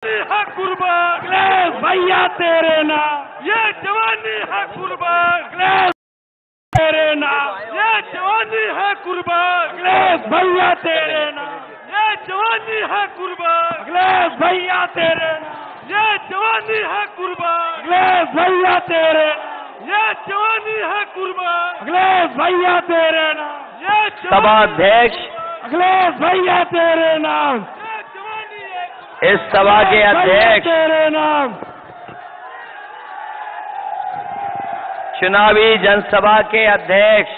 है कुर्बान अखिलेश भैया तेरे नाम, ये जवानी है कुर्बान अखिलेश तेरे नाम, ये जवानी है कुर्बान अखिलेश भैया तेरे नाम, ये जवानी है कुर्बान अखिलेश भैया तेरे नाम, ये जवानी है कुर्बान अखिलेश भैया तेरे नाम, ये जवानी है कुर्बान अखिलेश भैया तेरे नाम, ये सभाध्यक्ष अखिलेश भैया तेरे नाम, इस सभा के अध्यक्ष तेरे नाम, चुनावी जनसभा के अध्यक्ष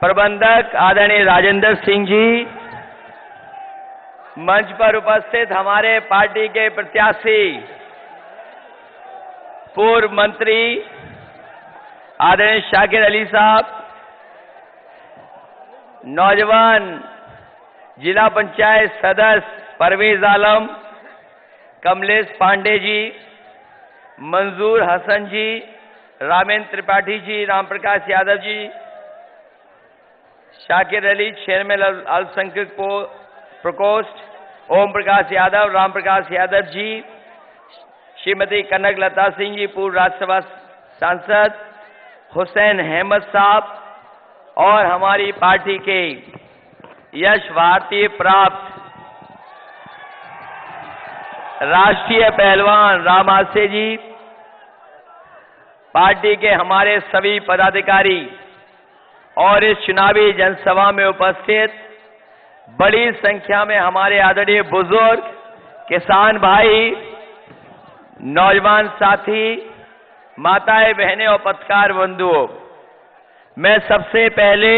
प्रबंधक आदरणीय राजेंद्र सिंह जी, मंच पर उपस्थित हमारे पार्टी के प्रत्याशी पूर्व मंत्री आदरणीय शाकिर अली साहब, नौजवान जिला पंचायत सदस्य परवेज आलम, कमलेश पांडे जी, मंजूर हसन जी, रामेंद्र त्रिपाठी जी, राम प्रकाश यादव जी, शाकिर अली चेयरमैन अल्पसंख्यक प्रकोष्ठ, ओम प्रकाश यादव, राम प्रकाश यादव जी, श्रीमती कनक लता सिंह जी, पूर्व राज्यसभा सांसद, हुसैन अहमद साहब और हमारी पार्टी के यश भारतीय प्राप्त राष्ट्रीय पहलवान राम आसे जी, पार्टी के हमारे सभी पदाधिकारी और इस चुनावी जनसभा में उपस्थित बड़ी संख्या में हमारे आदरणीय बुजुर्ग, किसान भाई, नौजवान साथी, माताएं, बहनें और पत्रकार बंधुओं, मैं सबसे पहले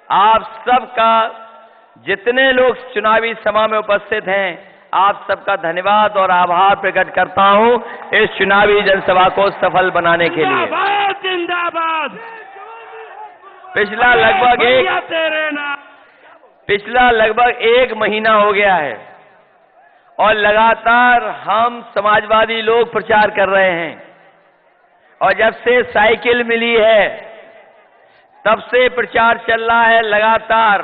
आप सबका, जितने लोग चुनावी सभा में उपस्थित हैं, आप सबका धन्यवाद और आभार प्रकट करता हूं इस चुनावी जनसभा को सफल बनाने के लिए। जिंदाबाद। पिछला लगभग एक महीना हो गया है और लगातार हम समाजवादी लोग प्रचार कर रहे हैं और जब से साइकिल मिली है तब से प्रचार चल रहा है लगातार।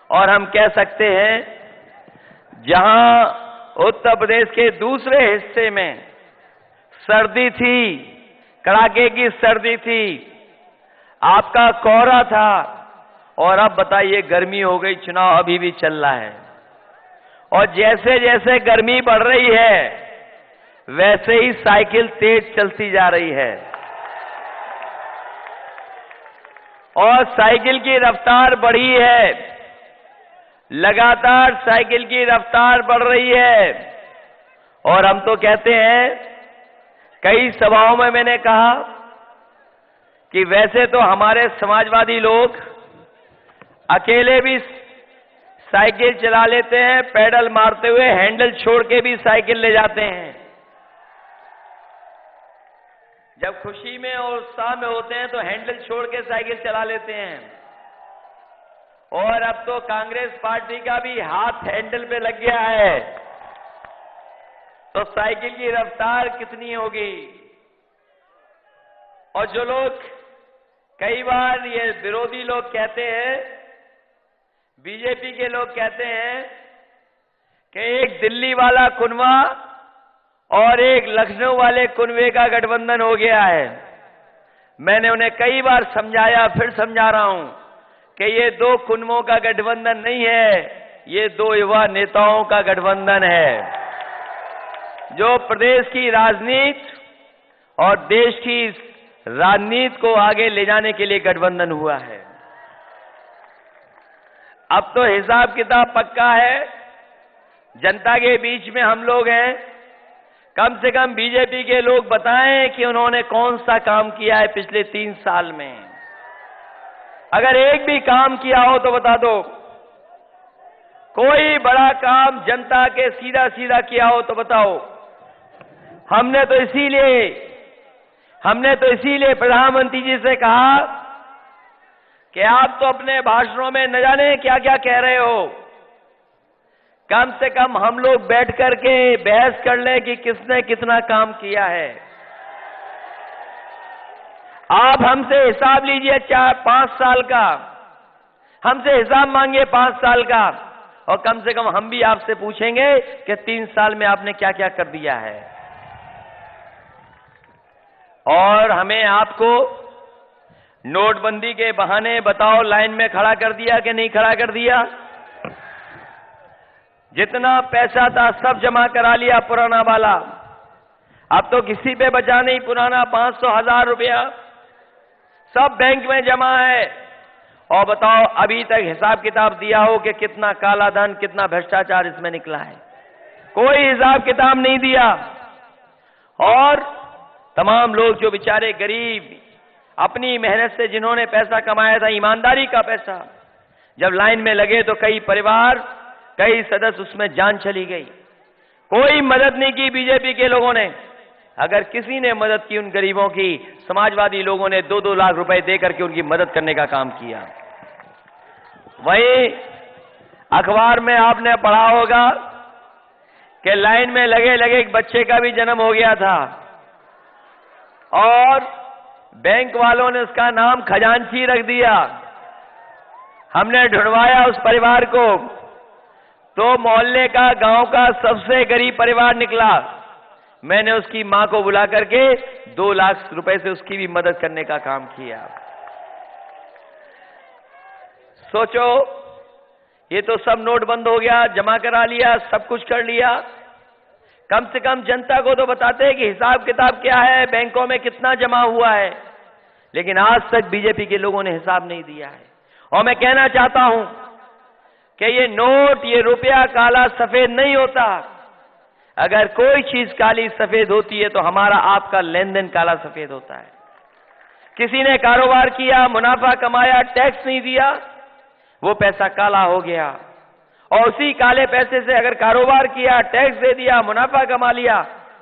और हम कह सकते हैं जहां उत्तर प्रदेश के दूसरे हिस्से में सर्दी थी, कड़ाके की सर्दी थी, आपका कोहरा था, और अब बताइए गर्मी हो गई, चुनाव अभी भी चल रहा है। और जैसे जैसे गर्मी बढ़ रही है वैसे ही साइकिल तेज चलती जा रही है और साइकिल की रफ्तार बढ़ी है, लगातार साइकिल की रफ्तार बढ़ रही है। और हम तो कहते हैं, कई सभाओं में मैंने कहा कि वैसे तो हमारे समाजवादी लोग अकेले भी साइकिल चला लेते हैं, पैडल मारते हुए हैंडल छोड़ के भी साइकिल ले जाते हैं। जब खुशी में और उत्साह में होते हैं तो हैंडल छोड़ के साइकिल चला लेते हैं। और अब तो कांग्रेस पार्टी का भी हाथ हैंडल पे लग गया है, तो साइकिल की रफ्तार कितनी होगी। और जो लोग, कई बार ये विरोधी लोग कहते हैं, बीजेपी के लोग कहते हैं कि एक दिल्ली वाला कुनवा और एक लखनऊ वाले कुनवे का गठबंधन हो गया है। मैंने उन्हें कई बार समझाया, फिर समझा रहा हूं कि ये दो कुनवों का गठबंधन नहीं है, ये दो युवा नेताओं का गठबंधन है, जो प्रदेश की राजनीति और देश की राजनीति को आगे ले जाने के लिए गठबंधन हुआ है। अब तो हिसाब किताब पक्का है, जनता के बीच में हम लोग हैं। कम से कम बीजेपी के लोग बताएं कि उन्होंने कौन सा काम किया है पिछले 3 साल में। अगर एक भी काम किया हो तो बता दो, कोई बड़ा काम जनता के सीधा सीधा किया हो तो बताओ। हमने तो इसीलिए प्रधानमंत्री जी से कहा कि आप तो अपने भाषणों में न जाने क्या क्या कह रहे हो, कम से कम हम लोग बैठ करके बहस कर लें कि किसने कितना काम किया है। आप हमसे हिसाब लीजिए 5 साल का, हमसे हिसाब मांगिए 5 साल का, और कम से कम हम भी आपसे पूछेंगे कि 3 साल में आपने क्या क्या कर दिया है। और हमें आपको नोटबंदी के बहाने बताओ लाइन में खड़ा कर दिया कि नहीं खड़ा कर दिया? जितना पैसा था सब जमा करा लिया पुराना वाला, अब तो किसी पे बचा नहीं। पुराना 500,000 रुपया सब बैंक में जमा है। और बताओ अभी तक हिसाब किताब दिया हो कि कितना काला धन, कितना भ्रष्टाचार इसमें निकला है? कोई हिसाब किताब नहीं दिया। और तमाम लोग जो बेचारे गरीब अपनी मेहनत से जिन्होंने पैसा कमाया था, ईमानदारी का पैसा, जब लाइन में लगे तो कई परिवार, कई सदस्य उसमें जान चली गई। कोई मदद नहीं की बीजेपी के लोगों ने। अगर किसी ने मदद की उन गरीबों की, समाजवादी लोगों ने 2-2 लाख रुपए देकर के उनकी मदद करने का काम किया। वहीं अखबार में आपने पढ़ा होगा कि लाइन में लगे लगे एक बच्चे का भी जन्म हो गया था और बैंक वालों ने उसका नाम खजांची रख दिया। हमने ढूंढवाया उस परिवार को तो मोहल्ले का, गांव का सबसे गरीब परिवार निकला। मैंने उसकी मां को बुला करके 2 लाख रुपए से उसकी भी मदद करने का काम किया। सोचो, ये तो सब नोट बंद हो गया, जमा करा लिया, सब कुछ कर लिया। कम से कम जनता को तो बताते हैं कि हिसाब किताब क्या है, बैंकों में कितना जमा हुआ है। लेकिन आज तक बीजेपी के लोगों ने हिसाब नहीं दिया है। और मैं कहना चाहता हूं कि ये नोट, ये रुपया काला सफेद नहीं होता। अगर कोई चीज काली सफेद होती है तो हमारा आपका लेन देन काला सफेद होता है। किसी ने कारोबार किया, मुनाफा कमाया, टैक्स नहीं दिया, वो पैसा काला हो गया। और उसी काले पैसे से अगर कारोबार किया, टैक्स दे दिया, मुनाफा कमा लिया,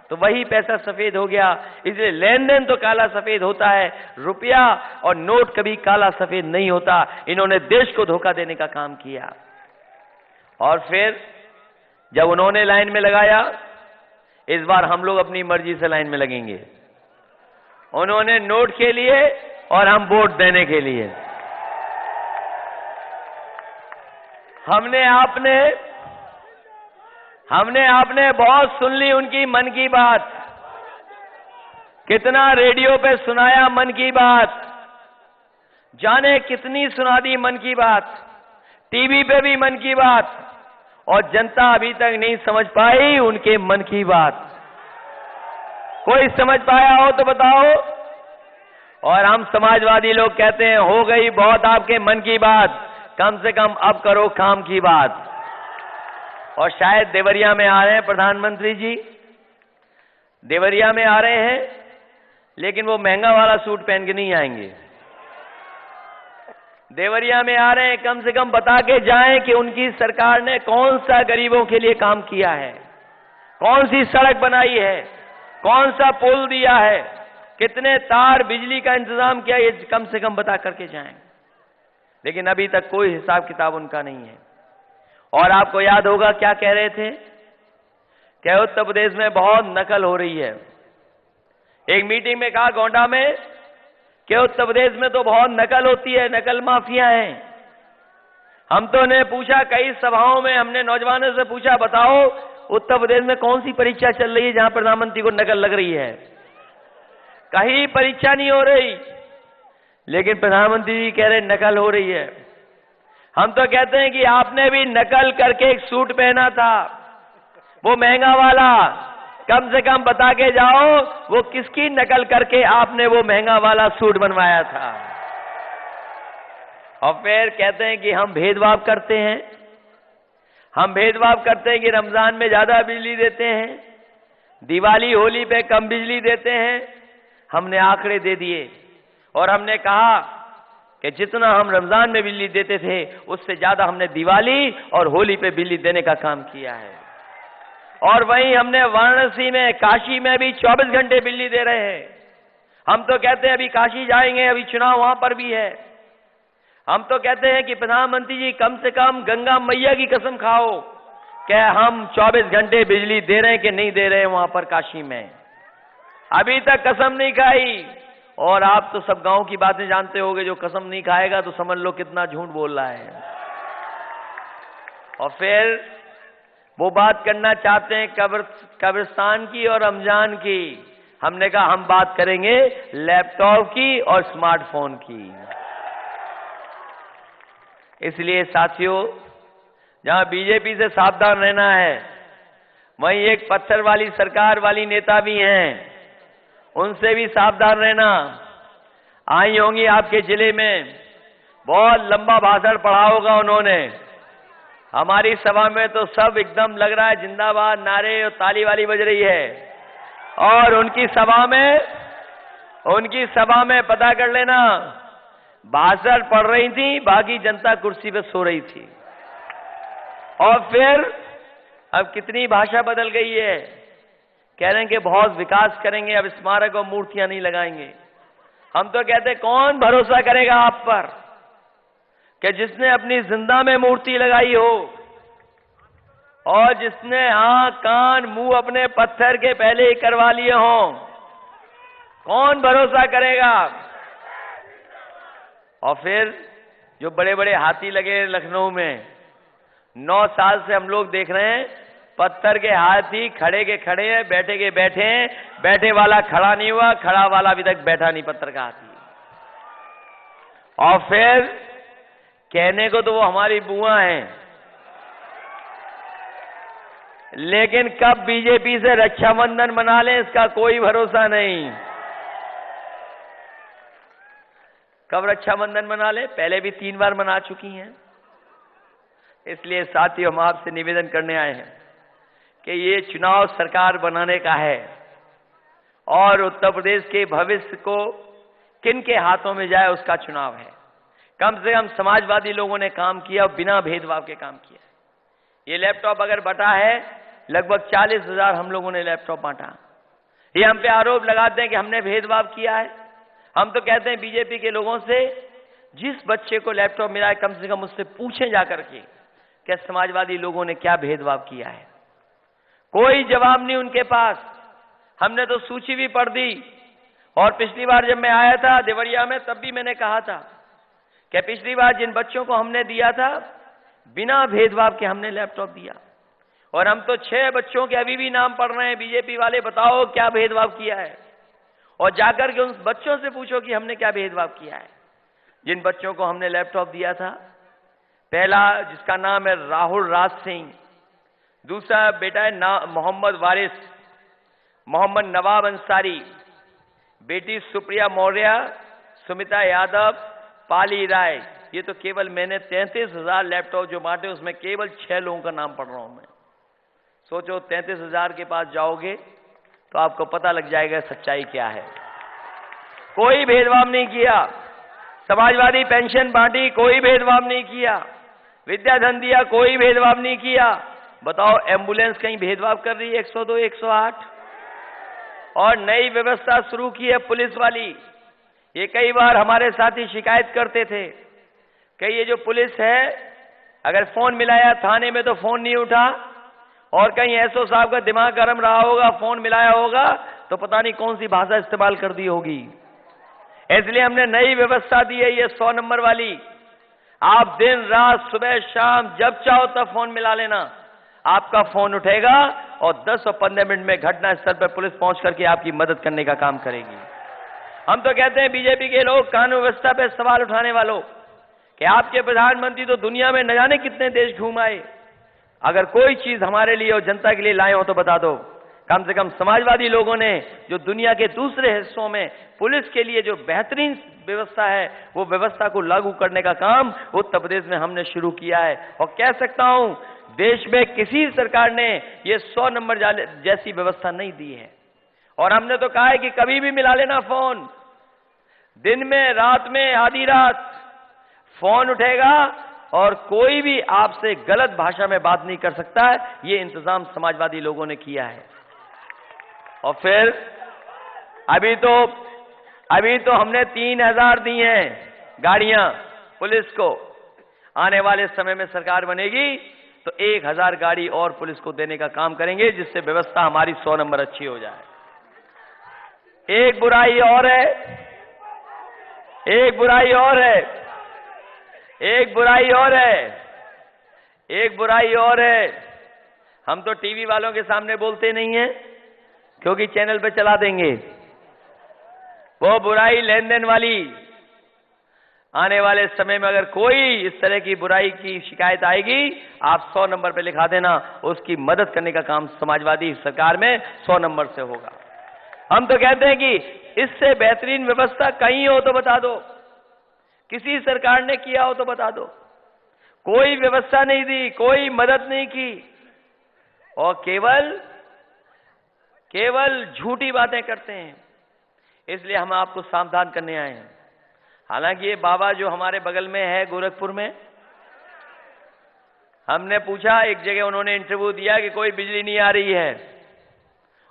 तो वही पैसा सफेद हो गया। इसलिए लेन देन तो काला सफेद होता है, रुपया और नोट कभी काला सफेद नहीं होता। इन्होंने देश को धोखा देने का काम किया। और फिर जब उन्होंने लाइन में लगाया, इस बार हम लोग अपनी मर्जी से लाइन में लगेंगे। उन्होंने नोट के लिए और हम वोट देने के लिए। हमने आपने बहुत सुन ली उनकी मन की बात। कितना रेडियो पे सुनाया मन की बात, जाने कितनी सुना दी मन की बात, टीवी पे भी मन की बात। और जनता अभी तक नहीं समझ पाई उनके मन की बात। कोई समझ पाया हो तो बताओ। और हम समाजवादी लोग कहते हैं, हो गई बहुत आपके मन की बात, कम से कम अब करो काम की बात। और शायद देवरिया में आ रहे हैं प्रधानमंत्री जी, देवरिया में आ रहे हैं, लेकिन वो महंगा वाला सूट पहन के नहीं आएंगे। देवरिया में आ रहे हैं, कम से कम बता के जाएं कि उनकी सरकार ने कौन सा गरीबों के लिए काम किया है, कौन सी सड़क बनाई है, कौन सा पुल दिया है, कितने तार बिजली का इंतजाम किया, ये कम से कम बता करके जाएं। लेकिन अभी तक कोई हिसाब किताब उनका नहीं है। और आपको याद होगा क्या कह रहे थे कि उत्तर प्रदेश में बहुत नकल हो रही है। एक मीटिंग में कहा गोंडा में कि उत्तर प्रदेश में तो बहुत नकल होती है, नकल माफिया हैं। हम तो ने पूछा, कई सभाओं में हमने नौजवानों से पूछा, बताओ उत्तर प्रदेश में कौन सी परीक्षा चल रही है जहां प्रधानमंत्री को नकल लग रही है? कहीं परीक्षा नहीं हो रही, लेकिन प्रधानमंत्री जी कह रहे नकल हो रही है। हम तो कहते हैं कि आपने भी नकल करके एक सूट पहना था, वो महंगा वाला, कम से कम बता के जाओ वो किसकी नकल करके आपने वो महंगा वाला सूट बनवाया था। और फिर कहते हैं कि हम भेदभाव करते हैं, हम भेदभाव करते हैं कि रमजान में ज्यादा बिजली देते हैं, दिवाली होली पे कम बिजली देते हैं। हमने आंकड़े दे दिए और हमने कहा कि जितना हम रमजान में बिजली देते थे उससे ज्यादा हमने दिवाली और होली पे बिजली देने का काम किया है। और वहीं हमने वाराणसी में, काशी में भी 24 घंटे बिजली दे रहे हैं। हम तो कहते हैं अभी काशी जाएंगे, अभी चुनाव वहां पर भी है। हम तो कहते हैं कि प्रधानमंत्री जी कम से कम गंगा मैया की कसम खाओ कि हम 24 घंटे बिजली दे रहे हैं कि नहीं दे रहे हैं वहां पर काशी में। अभी तक कसम नहीं खाई। और आप तो सब गांव की बातें जानते होंगे, जो कसम नहीं खाएगा तो समझ लो कितना झूठ बोल रहा है। और फिर वो बात करना चाहते हैं कब्रिस्तान की और रमजान की। हमने कहा हम बात करेंगे लैपटॉप की और स्मार्टफोन की। इसलिए साथियों, जहां बीजेपी से सावधान रहना है, वहीं एक पत्थर वाली सरकार वाली नेता भी हैं, उनसे भी सावधान रहना। आई होंगी आपके जिले में, बहुत लंबा भाषण पढ़ा होगा उन्होंने। हमारी सभा में तो सब एकदम लग रहा है जिंदाबाद नारे और ताली वाली बज रही है। और उनकी सभा में पता कर लेना, भाषण पढ़ रही थी, बाकी जनता कुर्सी पे सो रही थी। और फिर अब कितनी भाषा बदल गई है, कह रहे हैं कि बहुत विकास करेंगे, अब स्मारक और मूर्तियां नहीं लगाएंगे। हम तो कहते कौन भरोसा करेगा आप पर कि जिसने अपनी जिंदा में मूर्ति लगाई हो और जिसने आंख कान मुंह अपने पत्थर के पहले ही करवा लिए हों, कौन भरोसा करेगा। और फिर जो बड़े बड़े हाथी लगे लखनऊ में, 9 साल से हम लोग देख रहे हैं, पत्थर के हाथी खड़े के खड़े हैं, बैठे के बैठे हैं, बैठे वाला खड़ा नहीं हुआ, खड़ा वाला अभी तक बैठा नहीं पत्थर का हाथी। और फिर कहने को तो वो हमारी बुआ हैं, लेकिन कब बीजेपी से रक्षाबंधन मना लें इसका कोई भरोसा नहीं। कब रक्षाबंधन मना लें, पहले भी 3 बार मना चुकी हैं। इसलिए साथियों, हम आपसे निवेदन करने आए हैं कि ये चुनाव सरकार बनाने का है और उत्तर प्रदेश के भविष्य को किन के हाथों में जाए उसका चुनाव है। कम से कम समाजवादी लोगों ने काम किया और बिना भेदभाव के काम किया। ये लैपटॉप अगर बटा है, लगभग 40,000 हम लोगों ने लैपटॉप बांटा। ये हम पे आरोप लगाते हैं कि हमने भेदभाव किया है। हम तो कहते हैं बीजेपी के लोगों से, जिस बच्चे को लैपटॉप मिला है कम से कम उससे पूछें जाकर के कि समाजवादी लोगों ने क्या भेदभाव किया है। कोई जवाब नहीं उनके पास। हमने तो सूची भी पढ़ दी, और पिछली बार जब मैं आया था देवरिया में, तब भी मैंने कहा था कि पिछली बार जिन बच्चों को हमने दिया था, बिना भेदभाव के हमने लैपटॉप दिया। और हम तो 6 बच्चों के अभी भी नाम पढ़ रहे हैं। बीजेपी वाले बताओ क्या भेदभाव किया है, और जाकर के उन बच्चों से पूछो कि हमने क्या भेदभाव किया है। जिन बच्चों को हमने लैपटॉप दिया था, पहला जिसका नाम है राहुल राज सिंह, दूसरा बेटा है मोहम्मद वारिस, मोहम्मद नवाब अंसारी, बेटी सुप्रिया मौर्य, सुमिता यादव, पाली राय। ये तो केवल मैंने 33,000 लैपटॉप जो बांटे उसमें केवल 6 लोगों का नाम पढ़ रहा हूं मैं। सोचो 33,000 के पास जाओगे तो आपको पता लग जाएगा सच्चाई क्या है। कोई भेदभाव नहीं किया। समाजवादी पेंशन बांटी, कोई भेदभाव नहीं किया। विद्याधन दिया, कोई भेदभाव नहीं किया। बताओ एम्बुलेंस कहीं भेदभाव कर रही है? 102, 108। और नई व्यवस्था शुरू की है पुलिस वाली। ये कई बार हमारे साथी शिकायत करते थे कि ये जो पुलिस है, अगर फोन मिलाया थाने में तो फोन नहीं उठा, और कहीं एसओ साहब का दिमाग गर्म रहा होगा, फोन मिलाया होगा तो पता नहीं कौन सी भाषा इस्तेमाल कर दी होगी। इसलिए हमने नई व्यवस्था दी है, ये 100 नंबर वाली। आप दिन रात सुबह शाम जब चाहो तब फोन मिला लेना, आपका फोन उठेगा और 10 और 15 मिनट में घटना स्थल पर पुलिस पहुंच करके आपकी मदद करने का काम करेगी। हम तो कहते हैं बीजेपी के लोग, कानून व्यवस्था पे सवाल उठाने वालों, कि आपके प्रधानमंत्री तो दुनिया में न जाने कितने देश घूम आए, अगर कोई चीज हमारे लिए और जनता के लिए लाए हो तो बता दो। कम से कम समाजवादी लोगों ने जो दुनिया के दूसरे हिस्सों में पुलिस के लिए जो बेहतरीन व्यवस्था है, वो व्यवस्था को लागू करने का काम उत्तर प्रदेश में हमने शुरू किया है। और कह सकता हूं, देश में किसी सरकार ने ये 100 नंबर जैसी व्यवस्था नहीं दी है। और हमने तो कहा है कि कभी भी मिला लेना फोन, दिन में, रात में, आधी रात फोन उठेगा और कोई भी आपसे गलत भाषा में बात नहीं कर सकता है। ये इंतजाम समाजवादी लोगों ने किया है। और फिर अभी तो हमने 3,000 दी हैं गाड़ियां पुलिस को। आने वाले समय में सरकार बनेगी तो 1,000 गाड़ी और पुलिस को देने का काम करेंगे, जिससे व्यवस्था हमारी 100 नंबर अच्छी हो जाए। एक बुराई और है, एक बुराई और है, एक बुराई और है। एक बुराई और है, हम तो टीवी वालों के सामने बोलते नहीं हैं क्योंकि चैनल पे चला देंगे। वो बुराई लेन देन वाली, आने वाले समय में अगर कोई इस तरह की बुराई की शिकायत आएगी, आप 100 नंबर पे लिखा देना, उसकी मदद करने का काम समाजवादी सरकार में 100 नंबर से होगा। हम तो कहते हैं कि इससे बेहतरीन व्यवस्था कहीं हो तो बता दो, किसी सरकार ने किया हो तो बता दो। कोई व्यवस्था नहीं दी, कोई मदद नहीं की, और केवल झूठी बातें करते हैं। इसलिए हम आपको सावधान करने आए हैं। हालांकि ये बाबा जो हमारे बगल में है गोरखपुर में, हमने पूछा, एक जगह उन्होंने इंटरव्यू दिया कि कोई बिजली नहीं आ रही है।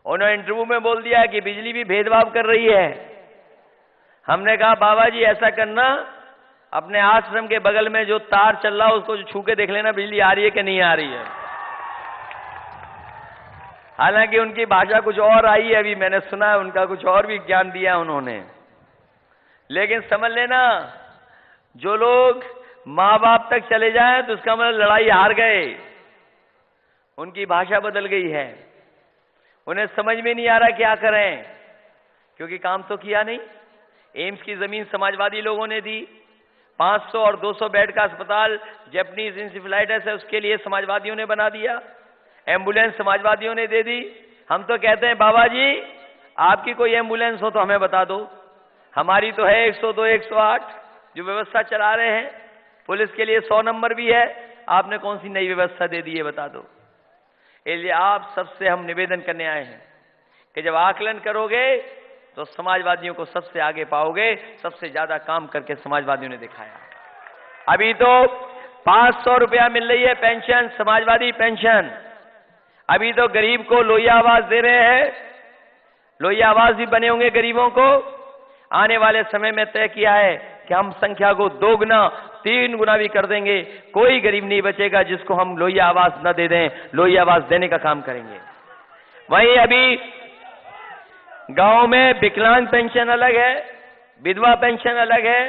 उन्होंने इंटरव्यू में बोल दिया कि बिजली भी भेदभाव कर रही है। हमने कहा बाबा जी ऐसा करना, अपने आश्रम के बगल में जो तार चल रहा है उसको छू के देख लेना बिजली आ रही है कि नहीं आ रही है। हालांकि उनकी भाषा कुछ और आई है, अभी मैंने सुना है, उनका कुछ और भी ज्ञान दिया उन्होंने। लेकिन समझ लेना, जो लोग मां बाप तक चले जाएं तो उसका मतलब लड़ाई हार गए। उनकी भाषा बदल गई है, उन्हें समझ में नहीं आ रहा क्या करें, क्योंकि काम तो किया नहीं। एम्स की जमीन समाजवादी लोगों ने दी, 500 और 200 बेड का अस्पताल जैपनीज इंसेफेलाइटिस है उसके लिए समाजवादियों ने बना दिया, एम्बुलेंस समाजवादियों ने दे दी। हम तो कहते हैं बाबा जी आपकी कोई एम्बुलेंस हो तो हमें बता दो, हमारी तो है 102 108 जो व्यवस्था चला रहे हैं। पुलिस के लिए 100 नंबर भी है, आपने कौन सी नई व्यवस्था दे दी है बता दो। इसलिए आप सबसे हम निवेदन करने आए हैं कि जब आकलन करोगे तो समाजवादियों को सबसे आगे पाओगे। सबसे ज्यादा काम करके समाजवादियों ने दिखाया। अभी तो 500 रुपया मिल रही है पेंशन, समाजवादी पेंशन। अभी तो गरीब को लोहिया आवास दे रहे हैं, लोहिया आवास भी बने होंगे गरीबों को। आने वाले समय में तय किया है कि हम संख्या को 2 गुना 3 गुना भी कर देंगे। कोई गरीब नहीं बचेगा जिसको हम लोहिया आवास न दे दें, लोहिया आवास देने का काम करेंगे। वहीं अभी गांव में विकलांग पेंशन अलग है, विधवा पेंशन अलग है,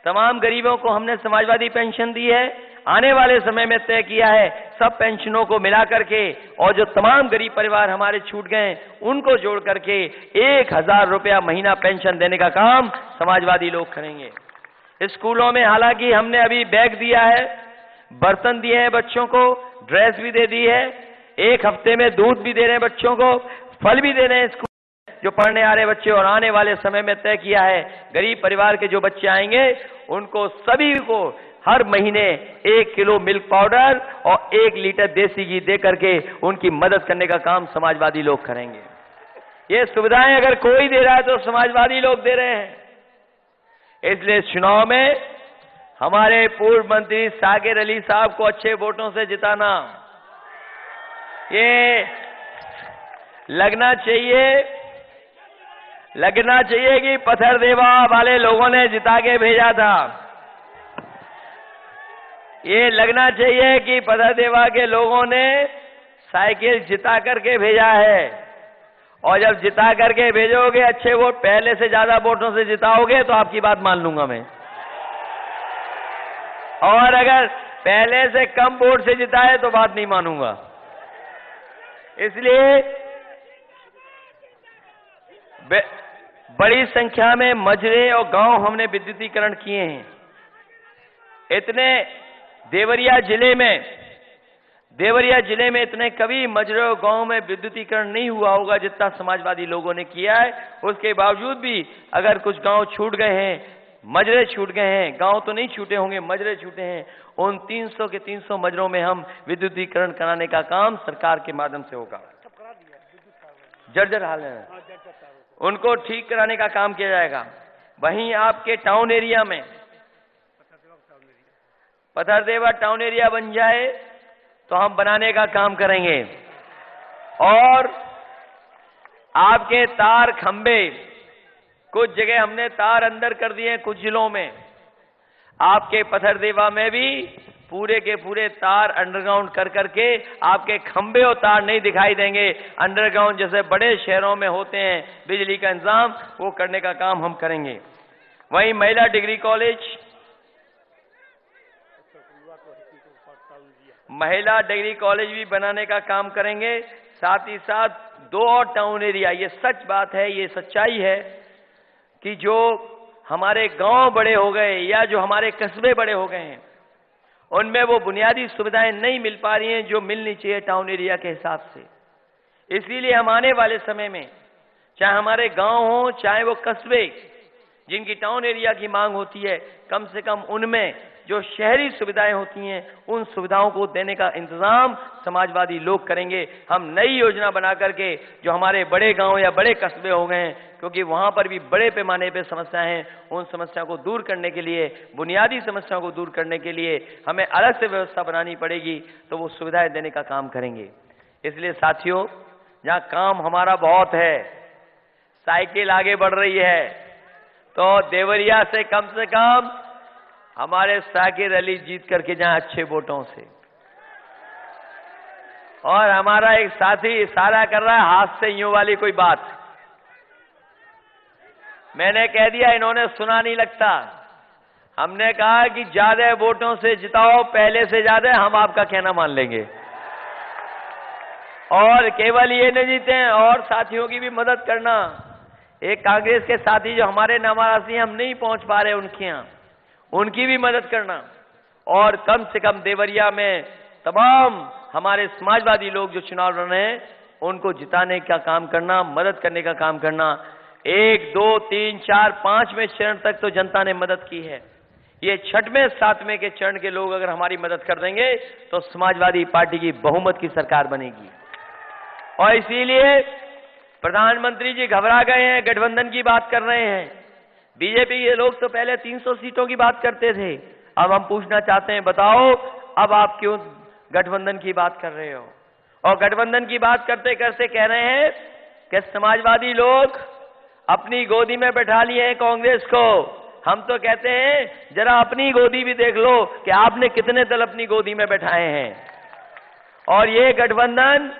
तमाम गरीबों को हमने समाजवादी पेंशन दी है। आने वाले समय में तय किया है सब पेंशनों को मिला करके, और जो तमाम गरीब परिवार हमारे छूट गए उनको जोड़ करके 1000 रुपया महीना पेंशन देने का काम समाजवादी लोग करेंगे। स्कूलों में हालांकि हमने अभी बैग दिया है, बर्तन दिए हैं बच्चों को, ड्रेस भी दे दी है, 1 हफ्ते में दूध भी दे रहे हैं बच्चों को, फल भी दे रहे हैं स्कूल जो पढ़ने आ रहे बच्चे। और आने वाले समय में तय किया है गरीब परिवार के जो बच्चे आएंगे उनको सभी को हर महीने 1 किलो मिल्क पाउडर और 1 लीटर देसी घी दे करके उनकी मदद करने का काम समाजवादी लोग करेंगे। ये सुविधाएं अगर कोई दे रहा है तो समाजवादी लोग दे रहे हैं। इसलिए चुनाव में हमारे पूर्व मंत्री साकिर अली साहब को अच्छे वोटों से जिताना। ये लगना चाहिए कि पत्थरदेवा वाले लोगों ने जिता के भेजा था। ये लगना चाहिए कि पत्थरदेवा के लोगों ने साइकिल जिता करके भेजा है। और जब जिता करके भेजोगे अच्छे वोट, पहले से ज्यादा वोटों से जिताओगे तो आपकी बात मान लूंगा मैं। और अगर पहले से कम वोट से जिताए तो बात नहीं मानूंगा। इसलिए बड़ी संख्या में मजरे और गांव हमने विद्युतीकरण किए हैं। इतने देवरिया जिले में इतने कभी मजरे और गांव में विद्युतीकरण नहीं हुआ होगा जितना समाजवादी लोगों ने किया है। उसके बावजूद भी अगर कुछ गांव छूट गए हैं, मजरे छूट गए हैं, गांव तो नहीं छूटे होंगे, मजरे छूटे हैं, उन 300 के 300 मजरों में हम विद्युतीकरण कराने का काम सरकार के माध्यम से होगा। जर्जर हाल है, उनको ठीक कराने का काम किया जाएगा। वहीं आपके टाउन एरिया में पत्थरदेवा टाउन एरिया बन जाए तो हम बनाने का काम करेंगे। और आपके तार खंबे, कुछ जगह हमने तार अंदर कर दिए कुछ जिलों में, आपके पत्थरदेवा में भी पूरे के पूरे तार अंडरग्राउंड कर करके आपके खंबे और तार नहीं दिखाई देंगे। अंडरग्राउंड जैसे बड़े शहरों में होते हैं बिजली का इंतजाम, वो करने का काम हम करेंगे। वहीं महिला डिग्री कॉलेज, महिला डिग्री कॉलेज भी बनाने का काम करेंगे, साथ ही साथ 2 और टाउन एरिया। ये सच बात है, ये सच्चाई है कि जो हमारे गांव बड़े हो गए या जो हमारे कस्बे बड़े हो गए हैं, उनमें वो बुनियादी सुविधाएं नहीं मिल पा रही हैं जो मिलनी चाहिए टाउन एरिया के हिसाब से। इसीलिए हम आने वाले समय में, चाहे हमारे गांव हो चाहे वो कस्बे, जिनकी टाउन एरिया की मांग होती है, कम से कम उनमें जो शहरी सुविधाएं होती हैं, उन सुविधाओं को देने का इंतजाम समाजवादी लोग करेंगे। हम नई योजना बना करके जो हमारे बड़े गांव या बड़े कस्बे हो गए हैं, क्योंकि वहां पर भी बड़े पैमाने पे समस्याएं हैं, उन समस्याओं को दूर करने के लिए, बुनियादी समस्याओं को दूर करने के लिए हमें अलग से व्यवस्था बनानी पड़ेगी, तो वो सुविधाएं देने का काम करेंगे। इसलिए साथियों, जहां काम हमारा बहुत है, साइकिल आगे बढ़ रही है, तो देवरिया से कम हमारे साकिर अली जीत करके जाएं अच्छे वोटों से। और हमारा एक साथी इशारा कर रहा है हाथ से यूं वाली कोई बात, मैंने कह दिया, इन्होंने सुना नहीं लगता। हमने कहा कि ज्यादा वोटों से जिताओ, पहले से ज्यादा, हम आपका कहना मान लेंगे। और केवल ये नहीं जीते, और साथियों की भी मदद करना। एक कांग्रेस के साथी जो हमारे नामारासी हम नहीं पहुंच पा रहे उनके यहां, उनकी भी मदद करना। और कम से कम देवरिया में तमाम हमारे समाजवादी लोग जो चुनाव लड़ रहे हैं, उनको जिताने का काम करना, मदद करने का काम करना। 1, 2, 3, 4, 5वें चरण तक तो जनता ने मदद की है। ये 6वें 7वें के चरण के लोग अगर हमारी मदद कर देंगे तो समाजवादी पार्टी की बहुमत की सरकार बनेगी। और इसीलिए प्रधानमंत्री जी घबरा गए हैं, गठबंधन की बात कर रहे हैं। बीजेपी के लोग तो पहले 300 सीटों की बात करते थे, अब हम पूछना चाहते हैं, बताओ अब आप क्यों गठबंधन की बात कर रहे हो? और गठबंधन की बात करते करते कह रहे हैं कि समाजवादी लोग अपनी गोदी में बैठा लिए हैं कांग्रेस को। हम तो कहते हैं जरा अपनी गोदी भी देख लो कि आपने कितने दल अपनी गोदी में बैठाए हैं। और ये गठबंधन,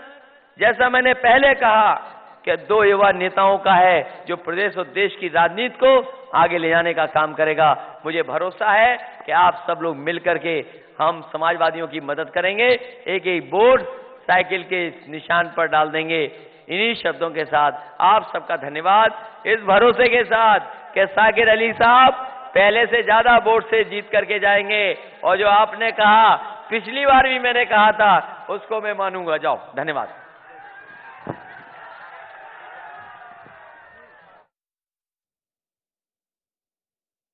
जैसा मैंने पहले कहा, कि 2 युवा नेताओं का है जो प्रदेश और देश की राजनीति को आगे ले जाने का काम करेगा। मुझे भरोसा है कि आप सब लोग मिलकर के हम समाजवादियों की मदद करेंगे, एक एक वोट साइकिल के निशान पर डाल देंगे। इन्हीं शब्दों के साथ आप सबका धन्यवाद, इस भरोसे के साथ कि साकिर अली साहब पहले से ज्यादा वोट से जीत करके जाएंगे। और जो आपने कहा, पिछली बार भी मैंने कहा था, उसको मैं मानूंगा। जाओ, धन्यवाद।